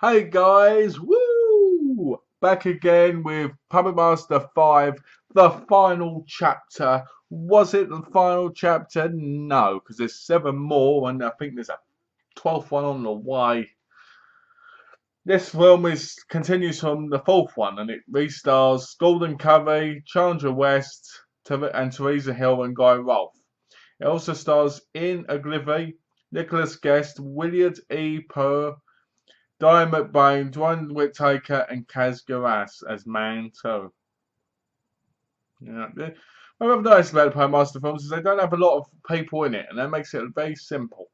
Hey guys, woo! Back again with Puppet Master 5, the final chapter. Was it the final chapter? No, because there's 7 more and I think there's a 12th one on the way. This film continues from the 4th one and it restars Gordon Curry, Chandra West, and Teresa Hill and Guy Rolfe. It also stars Ian Ogilvy, Nicholas Guest, Willard E. Purr, Diane McBain, Dwayne Whittaker, and Kaz Garas as Man 2. Yeah. What I've noticed about the Prime Master films is they don't have a lot of people in it, and that makes it very simple.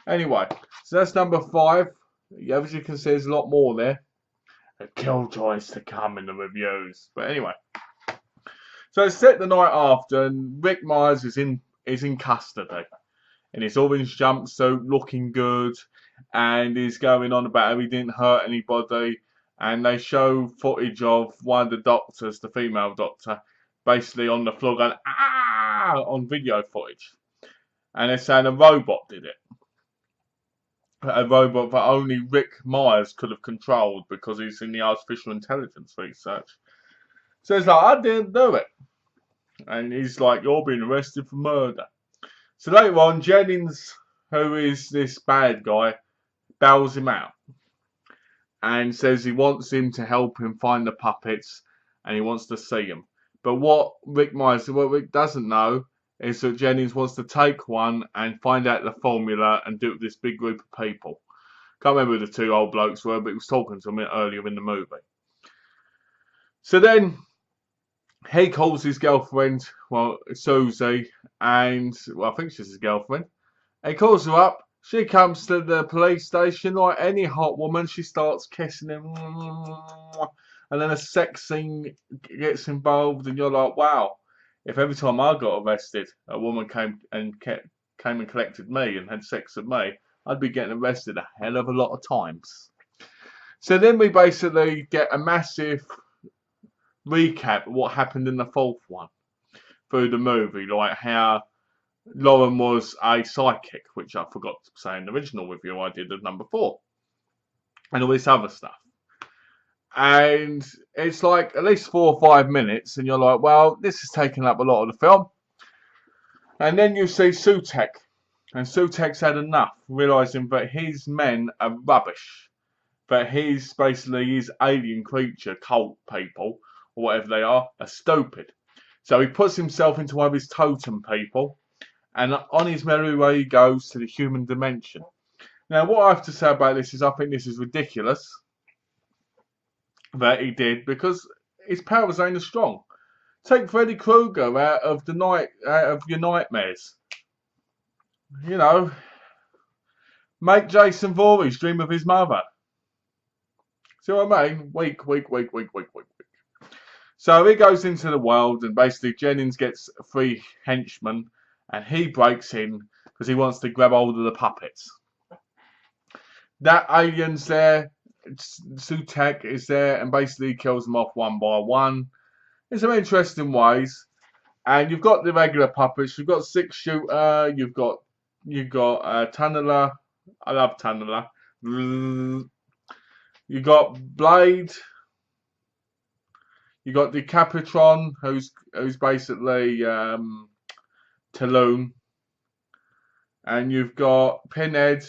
Anyway, so that's number 5. As you can see, there's a lot more there. A killjoys to come in the reviews. But anyway, so it's set the night after, and Rick Myers is in custody in his orange jumpsuit, looking good, and he's going on about how he didn't hurt anybody. And they show footage of one of the doctors, the female doctor, basically on the floor going, ah, on video footage. And they're saying a robot did it. A robot that only Rick Myers could have controlled because he's in the artificial intelligence research. So it's like, I didn't do it. And he's like, you're being arrested for murder. So later on, Jennings, who is this bad guy, bails him out and says he wants him to help him find the puppets and he wants to see them. But what Rick doesn't know is that Jennings wants to take one and find out the formula and do it with this big group of people. Can't remember who the 2 old blokes were, but he was talking to them earlier in the movie. So then he calls his girlfriend, well, Susie, and well, I think she's his girlfriend. He calls her up. She comes to the police station like any hot woman. She starts kissing him, and then a sex scene gets involved, and you're like, wow. If every time I got arrested, a woman came and collected me and had sex with me, I'd be getting arrested a hell of a lot of times. So then we basically get a massive recap of what happened in the 4th one through the movie, like how Lauren was a psychic, which I forgot to say in the original review I did of number 4, and all this other stuff. And it's like at least 4 or 5 minutes, and you're like, well, this is taking up a lot of the film. And then you see Sutek, and Sutek's had enough, realising that his men are rubbish, that he's basically his alien creature, cult people, or whatever they are stupid. So he puts himself into one of his totem people, and on his merry way he goes to the human dimension. Now, what I have to say about this is I think this is ridiculous that he did, because his powers ain't as strong. Take Freddy Krueger out of your nightmares. You know, make Jason Voorhees dream of his mother. See what I mean? Weak. So he goes into the world, and basically Jennings gets 3 henchmen, and he breaks in because he wants to grab hold of the puppets. That alien's there. Sutek is there and basically kills them off one by one in some interesting ways. And you've got the regular puppets. You've got 6-shooter. You've got Tunneler. I love Tunneler. You got Blade. You got Decapitron, who's basically Talon. And you've got Pinhead,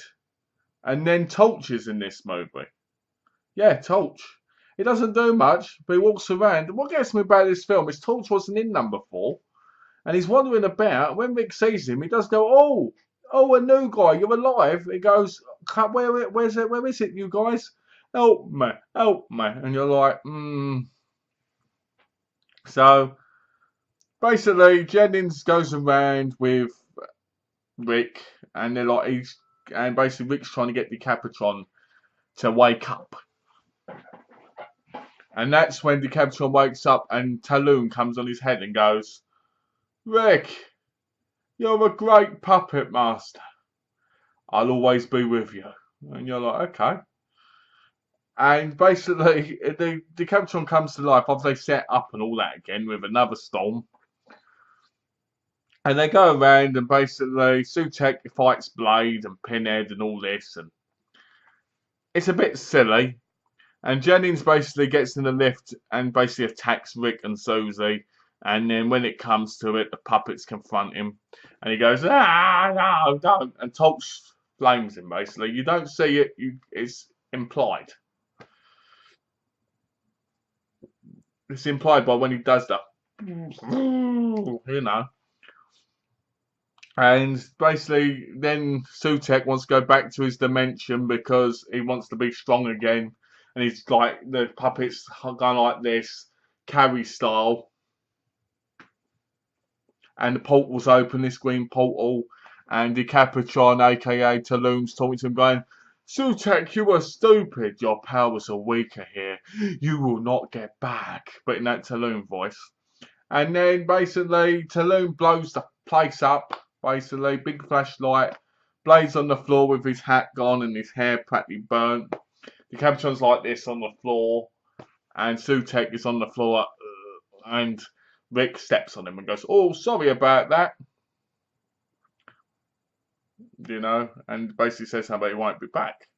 and then Torch is in this movie. Yeah, Torch. He doesn't do much, but he walks around. And what gets me about this film is Torch wasn't in number 4. And he's wandering about. When Rick sees him, he does go, oh, a new guy, you're alive. He goes, where is it, you guys? Help me. And you're like, So, basically, Jennings goes around with Rick, and they're like, and basically Rick's trying to get Decapitron to wake up. And that's when Decapitron wakes up and Talon comes on his head and goes, Rick, you're a great puppet master. I'll always be with you. And you're like, okay. And basically, the Decapitron comes to life after they set up and all that again with another storm. And they go around and basically Sutek fights Blade and Pinhead and all this. And it's a bit silly. And Jennings basically gets in the lift and basically attacks Rick and Susie. And then when it comes to it, the puppets confront him. And he goes, ah, no, don't. And Tolch blames him, basically. You don't see it, it's implied. It's implied by when he does that. You know. And basically, then Sutek wants to go back to his dimension because he wants to be strong again. And he's like, the puppets are going like this, carry style. And the portal's open, this green portal. And Decapitron, aka Talon's, talking to him, going, Sutek, you are stupid. Your powers are weaker here. You will not get back. But in that Talon voice. And then basically, Talon blows the place up. Basically, big flashlight. Blade's on the floor with his hat gone and his hair practically burnt. Decapitron's like this on the floor. And Sutek is on the floor. And Rick steps on him and goes, oh, sorry about that. You know, and basically says how he won't be back.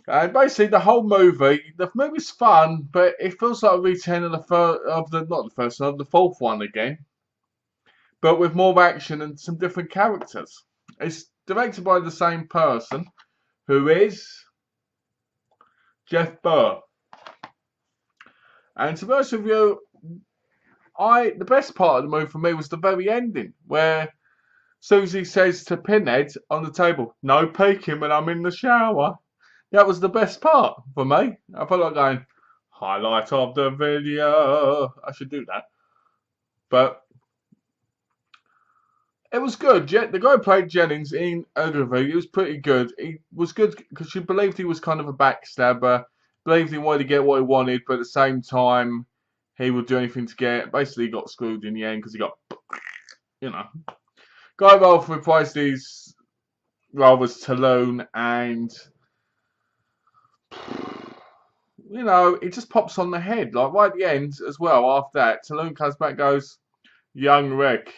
And basically, the whole the movie's fun, but it feels like a retelling of the fourth one again, but with more action and some different characters. It's directed by the same person, who is Jeff Burr. And to be honest with you, the best part of the movie for me was the very ending, where Susie says to Pinhead on the table, no peeking when I'm in the shower. That was the best part for me. I felt like going, highlight of the video. I should do that. But it was good. The guy who played Jennings in Ogilvy, he was pretty good. He was good because you believed he was kind of a backstabber. Believed he wanted to get what he wanted, but at the same time, he would do anything to get. Basically, he got screwed in the end because he got, you know. Guy Rolfe reprised these role as Talon, and you know, it just pops on the head. Like right at the end as well, after that, Talon comes back and goes, young Rick,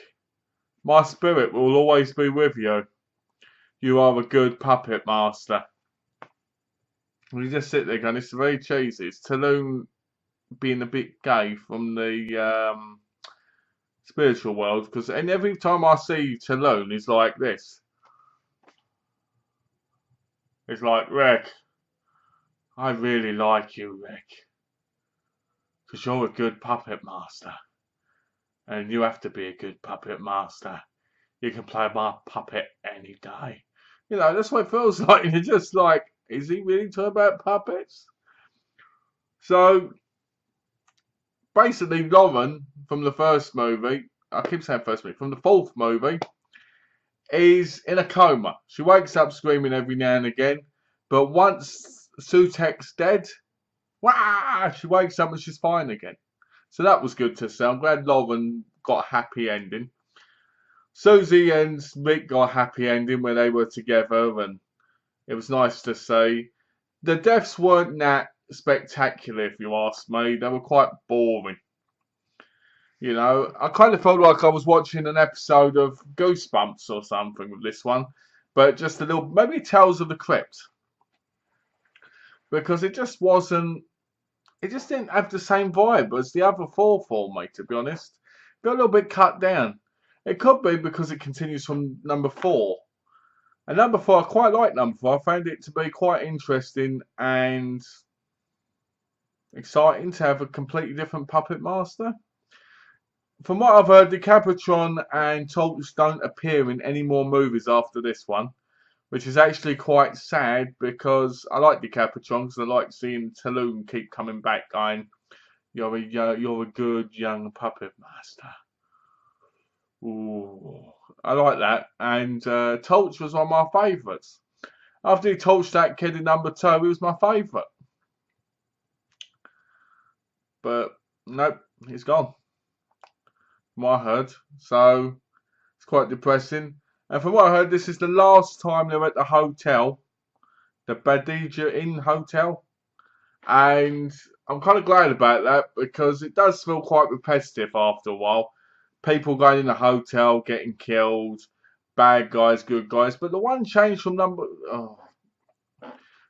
my spirit will always be with you. You are a good puppet master. And you just sit there going, it's very cheesy. It's Talon being a bit gay from the spiritual world, because every time I see Talon, he's like this. It's like, Rick, I really like you, Rick, because you're a good puppet master, and you have to be a good puppet master. You can play my puppet any day. You know, that's what it feels like. You're just like, is he really talking about puppets? So basically, Lauren from the first movie, I keep saying first movie, from the fourth movie, is in a coma. She wakes up screaming every now and again, but once Sutek's dead, wah, she wakes up and she's fine again. So that was good to see. I'm glad Lauren got a happy ending. Susie and Rick got a happy ending when they were together, and it was nice to see. The deaths weren't that spectacular, if you ask me. They were quite boring. You know, I kind of felt like I was watching an episode of Goosebumps or something with this one, but just a little, maybe Tales of the Crypt, because it just wasn't. It just didn't have the same vibe as the other four for me, to be honest. It got a little bit cut down. It could be because it continues from number 4. And number 4, I quite like number 4. I found it to be quite interesting and exciting to have a completely different puppet master. From what I've heard, Decapitron and Torch don't appear in any more movies after this one, which is actually quite sad, because I like Decapitron, because I like seeing Talon keep coming back going, you're a good young puppet master. Ooh, I like that. And Torch was one of my favourites. After he torched that kid in number 2, he was my favourite. But nope, he's gone. From what I heard. So it's quite depressing. And from what I heard, this is the last time they're at the hotel, the Badija Inn Hotel. And I'm kind of glad about that, because it does feel quite repetitive after a while. People going in the hotel, getting killed, bad guys, good guys. But the one change from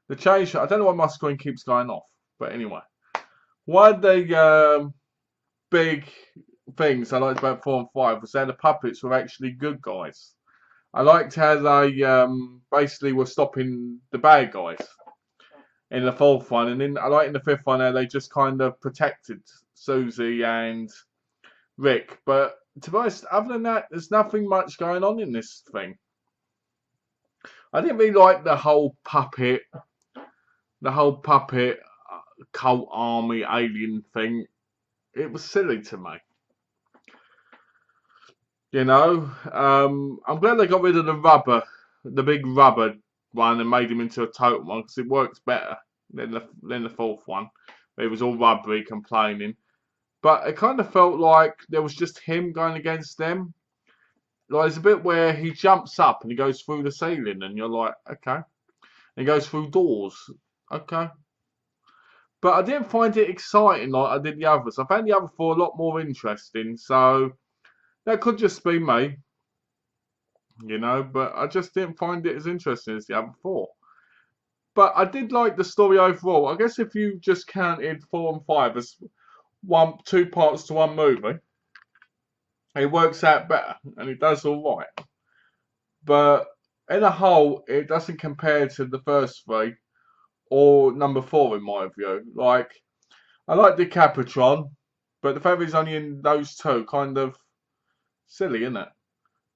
the change. I don't know why my screen keeps going off, but anyway, one of the big things I liked about 4 and 5 was that the puppets were actually good guys. I liked how they basically were stopping the bad guys in the 4th one, and then I liked in the 5th one how they just kind of protected Susie and Rick. But to be honest, other than that, there's nothing much going on in this thing. I didn't really like the whole puppet cult army alien thing. It was silly to me. You know, I'm glad they got rid of the big rubber one, and made him into a totem one, because it works better than the 4th one. It was all rubbery, complaining. But it kind of felt like there was just him going against them. Like, there's a bit where he jumps up and he goes through the ceiling, and you're like, okay. And he goes through doors, okay. But I didn't find it exciting like I did the others. I found the other 4 a lot more interesting, so that could just be me, you know. But I just didn't find it as interesting as the other 4. But I did like the story overall. I guess if you just counted 4 and 5 as 2 parts to one movie, it works out better and it does all right. But in a whole, it doesn't compare to the first 3 or number 4 in my view. Like, I like Decapitron, but the fact he's only in those 2, kind of silly, isn't it?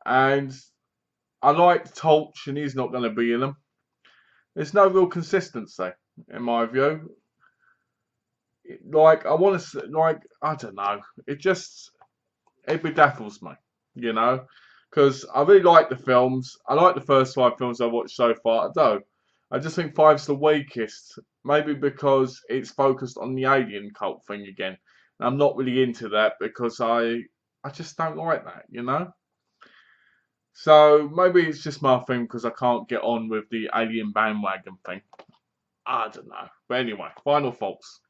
And I like Torch, and he's not going to be in them. There's no real consistency in my view. Like, I want to, like, I don't know. It bedazzles me, you know, because I really like the films. I like the first 5 films I've watched so far. I do. I just think 5's the weakest. Maybe because it's focused on the alien cult thing again. And I'm not really into that, because I just don't like that, you know. So maybe it's just my thing, because I can't get on with the alien bandwagon thing. I don't know. But anyway, final thoughts.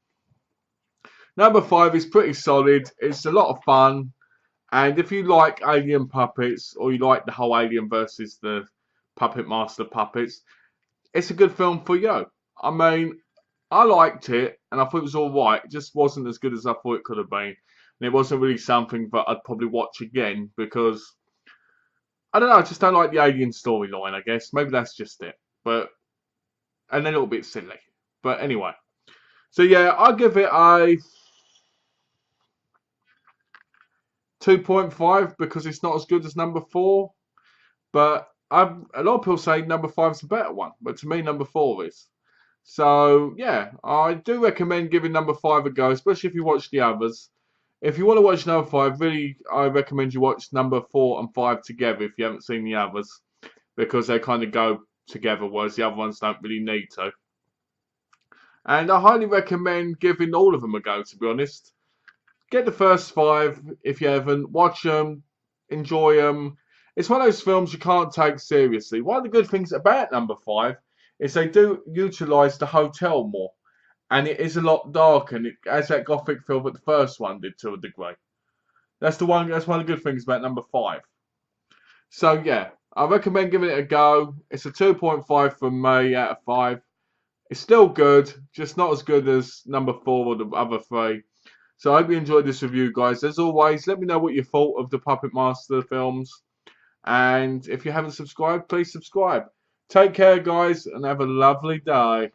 Number 5 is pretty solid. It's a lot of fun. And if you like alien puppets, or you like the whole Alien versus the Puppet Master puppets, it's a good film for you. I mean, I liked it, and I thought it was alright. It just wasn't as good as I thought it could have been. And it wasn't really something that I'd probably watch again, because, I don't know, I just don't like the alien storyline, I guess. Maybe that's just it. But, and a little bit silly. But anyway. So yeah, I'll give it a 2.5, because it's not as good as number 4. But a lot of people say number 5 is a better one. But to me, number 4 is. So yeah, I do recommend giving number 5 a go, especially if you watch the others. If you want to watch number 5, really, I recommend you watch number 4 and 5 together if you haven't seen the others, because they kind of go together, whereas the other ones don't really need to. And I highly recommend giving all of them a go, to be honest. Get the first 5 if you haven't. Watch them, enjoy them. It's one of those films you can't take seriously. One of the good things about number 5 is they do utilise the hotel more. And it is a lot darker, and it has that gothic feel that the first one did to a degree. That's one of the good things about number 5. So yeah, I recommend giving it a go. It's a 2.5 from me out of 5. It's still good, just not as good as number 4 or the other 3. So I hope you enjoyed this review, guys. As always, let me know what you thought of the Puppet Master films. And if you haven't subscribed, please subscribe. Take care, guys, and have a lovely day.